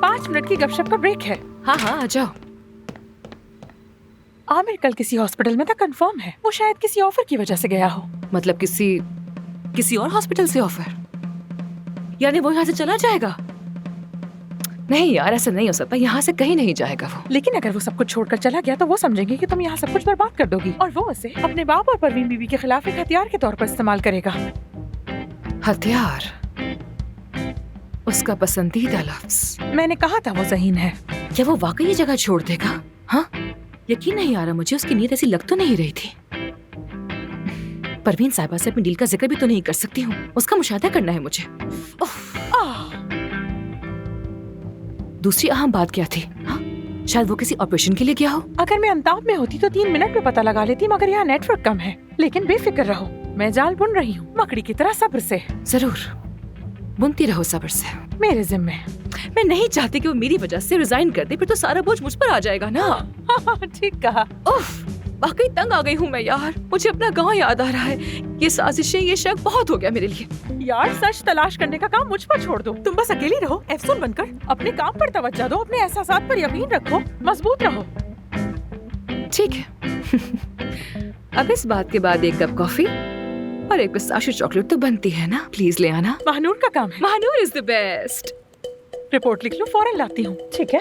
5 minute की गपशप का ब्रेक है। हाँ हाँ आ जाओ। आमिर कल किसी हॉस्पिटल में था, कंफर्म है। वो शायद किसी ऑफर की वजह से गया हो। मतलब किसी और हॉस्पिटल से ऑफर? यानी वो यहाँ से चला जाएगा? नहीं यार, ऐसा नहीं हो सकता। यहाँ से कहीं नहीं जाएगा वो। लेकिन अगर वो सब कुछ छोड़कर चला गया तो वो समझेंगे कि तुम यहाँ सब कुछ बर्बाद कर दोगी, और वो उसे अपने बाप और परवीन बीबी के खिलाफ एक हथियार के तौर पर इस्तेमाल करेगा। हथियार? उसका पसंदीदा लफ्ज। मैंने कहा था वो ज़हीन है। क्या वो वाकई ये जगह छोड़ देगा? हाँ, यकीन नहीं आ रहा मुझे। उसकी नीयत ऐसी लग तो नहीं रही थी। परवीन साहिबा से अपनी डील का जिक्र भी तो नहीं कर सकती हूँ। उसका मुशाहिदा करना है मुझे। दूसरी अहम बात क्या थी? हाँ? शायद वो किसी ऑपरेशन के लिए गया हो। अगर मैं अंताब में होती तो 3 मिनट में पता लगा लेती, मगर यहाँ नेटवर्क कम है। लेकिन बेफिक्र रहो, मैं जाल बुन रही हूँ, मकड़ी की तरह सब्र से। जरूर बुनती रहो सब्र से, मेरे जिम्मे। मैं नहीं चाहती कि वो मेरी वजह से रिजाइन कर दे, फिर तो सारा बोझ मुझ पर आ जाएगा ना। ठीक कहा। उफ, वाकई तंग आ गई हूँ मैं यार। मुझे अपना गांव याद आ रहा है। ये साजिशें, ये शक बहुत हो गया मेरे लिए। यार सच तलाश करने का काम मुझ पर छोड़ दो। तुम बस अकेली रहो, अफसोस बनकर अपने काम पर तवज्जो दो, अपने एहसासात पर यकीन रखो, मजबूत रहो। ठीक है। अब इस बात के बाद एक कप कॉफी और एक पिस्ताशियो चॉकलेट तो बनती है ना। प्लीज ले आना। महानूर का काम है। Mahnoor is the best. Report लिख लो, फौरन लाती हूँ। ठीक है।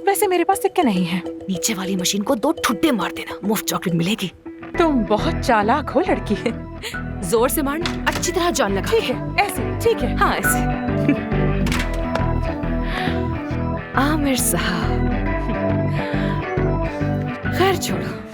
वैसे मेरे पास सिक्के नहीं हैं। नीचे वाली मशीन को 2 ठुड्डे मार देना, मुफ्त चॉकलेट मिलेगी। तुम बहुत चालाक हो लड़की। जोर से मारना, अच्छी तरह जान लगा। ठीक है, ऐसे ठीक है। हाँ ऐसे। आमिर साहब, खैर छोड़ो।